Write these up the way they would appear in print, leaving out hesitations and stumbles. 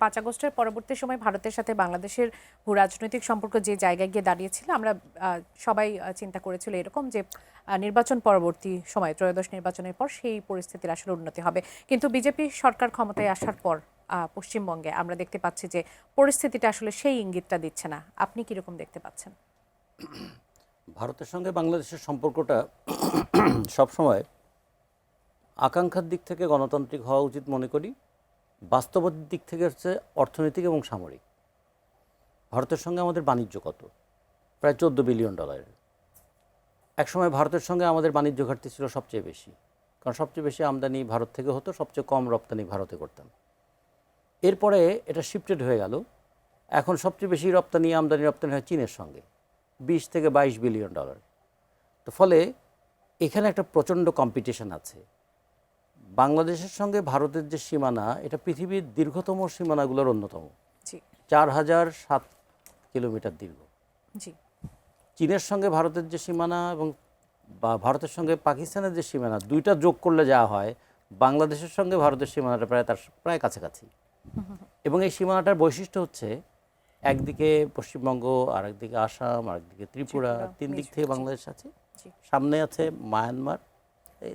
5 আগস্টের পরবর্তী সময় ভারতের সাথে বাংলাদেশের ভূ রাজনৈতিক সম্পর্ক যে জায়গায় গিয়ে দাঁড়িয়েছিল, আমরা সবাই চিন্তা করেছিল এরকম যে নির্বাচন পরবর্তী সময় ত্রয়োদশ নির্বাচনের পর সেই পরিস্থিতির আসলে উন্নতি হবে। কিন্তু বিজেপি সরকার ক্ষমতায় আসার পর পশ্চিমবঙ্গে আমরা দেখতে পাচ্ছি যে পরিস্থিতিটা আসলে সেই ইঙ্গিতটা দিচ্ছে না। আপনি কিরকম দেখতে পাচ্ছেন? ভারতের সঙ্গে বাংলাদেশের সম্পর্কটা সবসময় আকাঙ্ক্ষার দিক থেকে গণতান্ত্রিক হওয়া উচিত মনে করি, বাস্তবের দিক থেকে হচ্ছে অর্থনৈতিক এবং সামরিক। ভারতের সঙ্গে আমাদের বাণিজ্য কত? প্রায় $14 বিলিয়ন। একসময় ভারতের সঙ্গে আমাদের বাণিজ্য ঘাটতি ছিল সবচেয়ে বেশি, কারণ সবচেয়ে বেশি আমদানি ভারত থেকে হতো, সবচেয়ে কম রপ্তানি ভারতে করতাম। এরপরে এটা শিফটেড হয়ে গেল, এখন সবচেয়ে বেশি আমদানি রপ্তানি হয় চীনের সঙ্গে, $20 থেকে $22 বিলিয়ন। তো ফলে এখানে একটা প্রচণ্ড কম্পিটিশন আছে। বাংলাদেশের সঙ্গে ভারতের যে সীমানা, এটা পৃথিবীর দীর্ঘতম সীমানাগুলোর অন্যতম, 4007 কিলোমিটার দীর্ঘ। চীনের সঙ্গে ভারতের যে সীমানা এবং ভারতের সঙ্গে পাকিস্তানের যে সীমানা, দুইটা যোগ করলে যা হয়, বাংলাদেশের সঙ্গে ভারতের সীমানাটা প্রায় কাছাকাছি। এবং এই সীমানাটার বৈশিষ্ট্য হচ্ছে একদিকে পশ্চিমবঙ্গ, আরেকদিকে আসাম, আরেকদিকে ত্রিপুরা, 3 দিক থেকে বাংলাদেশ আছে, সামনে আছে মায়ানমার,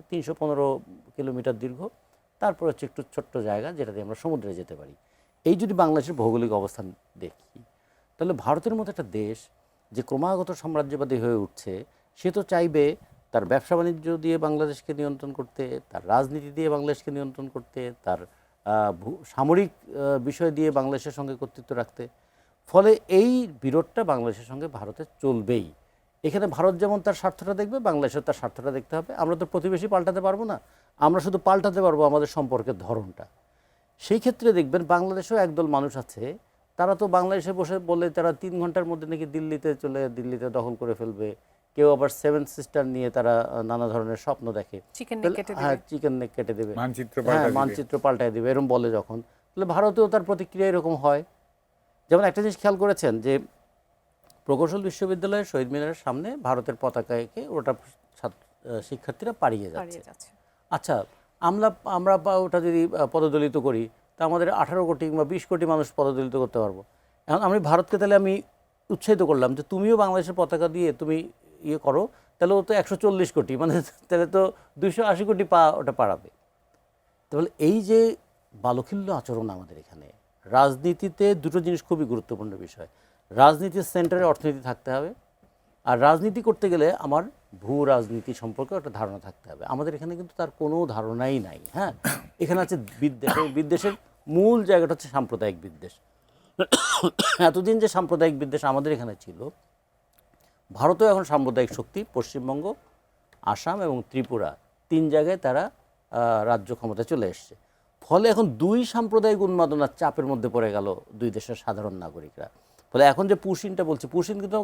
315 কিলোমিটার দীর্ঘ, তারপর হচ্ছে একটু ছোট্ট জায়গা যেটা দিয়ে আমরা সমুদ্রে যেতে পারি। এই যদি বাংলাদেশের ভৌগোলিক অবস্থান দেখি, তাহলে ভারতের মতো একটা দেশ যে ক্রমাগত সাম্রাজ্যবাদী হয়ে উঠছে, সে তো চাইবে তার ব্যবসা বাণিজ্য দিয়ে বাংলাদেশকে নিয়ন্ত্রণ করতে, তার রাজনীতি দিয়ে বাংলাদেশকে নিয়ন্ত্রণ করতে, তার সামরিক বিষয় দিয়ে বাংলাদেশের সঙ্গে কর্তৃত্ব রাখতে। ফলে এই বিরোধটা বাংলাদেশের সঙ্গে ভারতের চলবেই। এখানে ভারত যেমন তার স্বার্থটা দেখবে, বাংলাদেশের তার স্বার্থটা দেখতে হবে। আমরা তো প্রতিবেশী পাল্টাতে পারবো না, আমরা শুধু পাল্টাতে পারবো আমাদের সম্পর্কের ধরনটা। সেই ক্ষেত্রে দেখবেন বাংলাদেশেও একদল মানুষ আছে, তারা তো বাংলাদেশে বসে বলে তারা 3 ঘন্টার মধ্যে নাকি দিল্লিতে দখল করে ফেলবে। কেউ আবার 7 সিস্টার নিয়ে তারা নানা ধরনের স্বপ্ন দেখে, হ্যাঁ চিকেন নেক কেটে দেবে, মানচিত্র পাল্টায় দেবে, এরকম বলে যখন, তাহলে ভারতেও তার প্রতিক্রিয়া এরকম হয়। যেমন একটা জিনিস খেয়াল করেছেন যে প্রকৌশল বিশ্ববিদ্যালয়ের শহীদ মিনারের সামনে ভারতের পতাকাকে ওটা শিক্ষার্থীরা পাড়িয়ে যাচ্ছে। আচ্ছা, আমরা ওটা যদি পদদলিত করি, তা আমাদের 18 কোটি কিংবা 20 কোটি মানুষ পদদলিত করতে পারবো। এখন আমি ভারতকে তাহলে আমি উৎসাহিত করলাম যে তুমিও বাংলাদেশের পতাকা দিয়ে তুমি ইয়ে করো, তাহলে ও তো 140 কোটি, মানে তাহলে তো 280 কোটি ওটা পাড়াবে। তাহলে এই যে বালখিল্য আচরণ আমাদের এখানে, রাজনীতিতে দুটো জিনিস খুবই গুরুত্বপূর্ণ বিষয়। রাজনীতির সেন্টারে অর্থনীতি থাকতে হবে, আর রাজনীতি করতে গেলে আমার ভূ রাজনীতি সম্পর্কে একটা ধারণা থাকতে হবে। আমাদের এখানে কিন্তু তার কোনো ধারণাই নাই। হ্যাঁ, এখানে আছে বিদ্বেষ। বিদ্বেষের মূল জায়গাটা হচ্ছে সাম্প্রদায়িক বিদ্বেষ। এতদিন যে সাম্প্রদায়িক বিদ্বেষ আমাদের এখানে ছিল, ভারতেও এখন সাম্প্রদায়িক শক্তি, পশ্চিমবঙ্গ, আসাম এবং ত্রিপুরা, 3 জায়গায় তারা রাজ্য ক্ষমতায় চলে এসছে। ফলে এখন 2 সাম্প্রদায়িক উন্মাদনার চাপের মধ্যে পড়ে গেল 2 দেশের সাধারণ নাগরিকরা। ফলে এখন যে পুশিনটা বলছে, পুশিন কিন্তু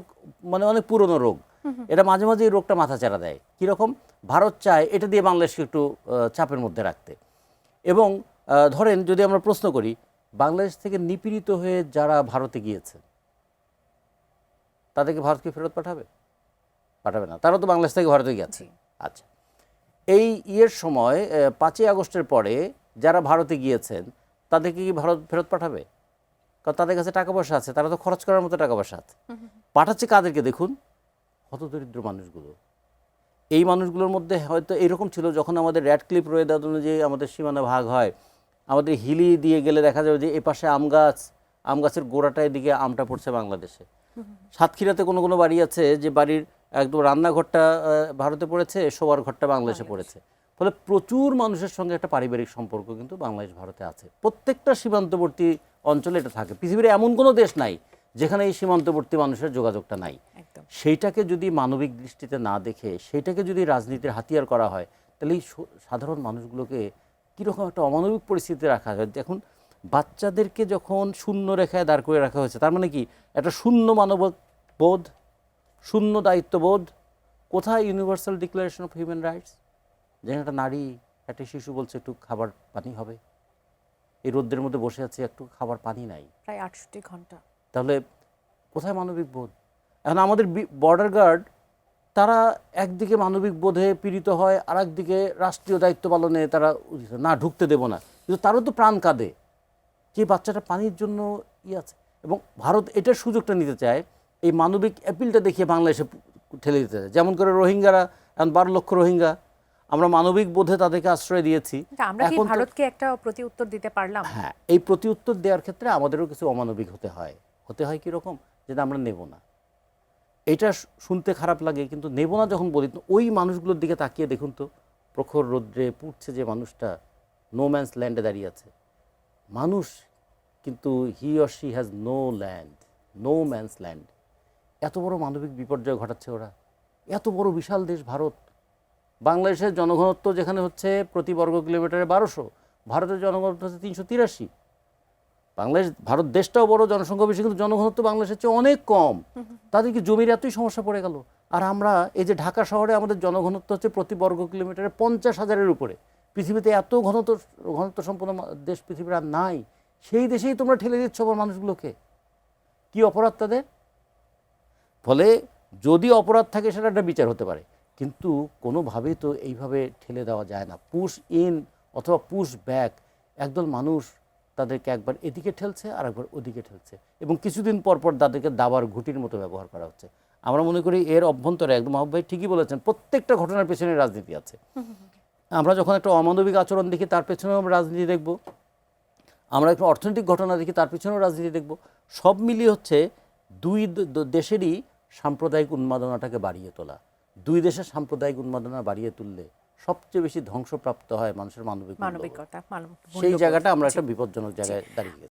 মানে অনেক পুরনো রোগ। এটা মাঝে মাঝে এই রোগটা মাথাচাড়া দেয়। কীরকম? ভারত চায় এটা দিয়ে বাংলাদেশকে একটু চাপের মধ্যে রাখতে। এবং ধরেন যদি আমরা প্রশ্ন করি, বাংলাদেশ থেকে নিপীড়িত হয়ে যারা ভারতে গিয়েছে, তাদেরকে ভারতকে ফেরত পাঠাবে না, তারা তো বাংলাদেশ থেকে ভারতে গিয়েছে। আচ্ছা, এই সময় 5ই আগস্টের পরে যারা ভারতে গিয়েছেন, তাদেরকে কি ভারত ফেরত পাঠাবে? কারণ তাদের কাছে টাকা পয়সা আছে, তারা তো খরচ করার মতো টাকা পয়সা আছে। পাঠাচ্ছে কাদেরকে? দেখুন, হতদরিদ্র মানুষগুলো। এই মানুষগুলোর মধ্যে হয়তো এরকম ছিল, যখন আমাদের র্যাডক্লিফ রোয়েদাদ অনুযায়ী আমাদের সীমানা ভাগ হয়, আমাদের হিলি দিয়ে গেলে দেখা যাবে যে এপাশে আম গাছের গোড়াটায় দিকে আমটা পড়ছে বাংলাদেশে। সাতক্ষীরাতে কোনো বাড়ি আছে যে বাড়ির একদম রান্নাঘরটা ভারতে পড়েছে, শোবার ঘরটা বাংলাদেশে পড়েছে। ফলে প্রচুর মানুষের সঙ্গে একটা পারিবারিক সম্পর্ক কিন্তু বাংলাদেশ ভারতে আছে। প্রত্যেকটা সীমান্তবর্তী অঞ্চলে এটা থাকে। পৃথিবীর এমন কোনো দেশ নাই যেখানে এই সীমান্তবর্তী মানুষের যোগাযোগটা নাই। সেইটাকে যদি মানবিক দৃষ্টিতে না দেখে, সেইটাকে যদি রাজনীতির হাতিয়ার করা হয়, তাহলে এই সাধারণ মানুষগুলোকে কীরকম একটা অমানবিক পরিস্থিতিতে রাখা হয়। দেখুন, বাচ্চাদেরকে যখন শূন্য রেখায় দাঁড় করে রাখা হয়েছে, তার মানে কি? একটা শূন্য মানববোধ, শূন্য দায়িত্ববোধ। কোথায় universal declaration of human rights? যেখানে একটা নারী, একটা শিশু বলছে একটু খাবার পানি হবে, এই রোদ্রের মধ্যে বসে আছে, একটু খাবার পানি নাই, প্রায় 68 ঘন্টা। তাহলে কোথায় মানবিক বোধ? এখন আমাদের বর্ডার গার্ড, তারা একদিকে মানবিক বোধে পীড়িত হয়, আর একদিকে রাষ্ট্রীয় দায়িত্ব পালনে তারা না ঢুকতে দেব না, কিন্তু তারও তো প্রাণ কাঁদে। যে বাচ্চাটা পানির জন্য আছে, এবং ভারত এটার সুযোগটা নিতে চায়, এই মানবিক অ্যাপিলটা দেখিয়ে বাংলাদেশে ঠেলে দিতে চায়। যেমন করে রোহিঙ্গারা, এখন 12 লক্ষ রোহিঙ্গা, আমরা মানবিক বোধে তাদেরকে আশ্রয় দিয়েছি। কিন্তু আমরা কি এখন তো- ভারতকে একটা প্রতি উত্তর দিতে পারলাম? হ্যাঁ, এই প্রতি উত্তর দেওয়ার ক্ষেত্রে আমাদেরও কিছু অমানবিক হতে হয়। কীরকম, যেটা আমরা নেব না। এটা শুনতে খারাপ লাগে, কিন্তু নেব না যখন বলি, তো ওই মানুষগুলোর দিকে তাকিয়ে দেখুন তো, প্রখর রৌদ্রে পুড়ছে যে মানুষটা নো ম্যানস ল্যান্ডে দাঁড়িয়ে আছে। মানুষ কিন্তু he or she has no land, no man's land. এত বড় মানবিক বিপর্যয় ঘটাচ্ছে ওরা। এত বড় বিশাল দেশ ভারত। বাংলাদেশের জনঘনত্ব যেখানে হচ্ছে প্রতি বর্গ কিলোমিটারে 1200, ভারতের জনঘনত্ব হচ্ছে 383। ভারত দেশটাও বড়, জনসংখ্যা বেশি, কিন্তু জনঘনত্ব বাংলাদেশের চেয়ে অনেক কম। তাদেরকে জমির এতই সমস্যা পড়ে গেল। আর আমরা এই যে ঢাকা শহরে আমাদের জনঘনত্ব হচ্ছে প্রতি বর্গ কিলোমিটারে 50,000-এর উপরে। পৃথিবীতে এত ঘনত্ব সম্পন্ন দেশ পৃথিবীর আর নাই। সেই দেশেই তোমরা ঠেলে দিচ্ছ আবার মানুষগুলোকে। কি অপরাধ তাদের? ফলে যদি অপরাধ থাকে সেটা একটা বিচার হতে পারে, কিন্তু কোনোভাবেই তো এইভাবে ঠেলে দেওয়া যায় না। পুশ ইন অথবা পুশ ব্যাক, একদল মানুষ তাদেরকে একবার এদিকে ঠেলছে আর একবার ওদিকে ঠেলছে, এবং কিছুদিন পর পর তাদেরকে দাবার ঘুটির মতো ব্যবহার করা হচ্ছে। আমরা মনে করি এর অভ্যন্তরে, একদম মাহবুব ভাই ঠিকই বলেছেন, প্রত্যেকটা ঘটনার পেছনে রাজনীতি আছে। আমরা যখন একটা অমানবিক আচরণ দেখি তার পেছনেও আমরা রাজনীতি দেখব, আমরা একটা অর্থনৈতিক ঘটনা দেখি তার পেছনেও রাজনীতি দেখব। সব মিলিয়ে হচ্ছে দুই দেশেরই সাম্প্রদায়িক উন্মাদনাটাকে বাড়িয়ে তোলা। দুই দেশের সাম্প্রদায়িক উন্মাদনা বাড়িয়ে তুললে সবচেয়ে বেশি ধ্বংসপ্রাপ্ত হয় মানুষের মানবিকতা। মানবিকতা, সেই জায়গাটা আমরা একটা বিপজ্জনক জায়গায় দাঁড়িয়ে গেছি।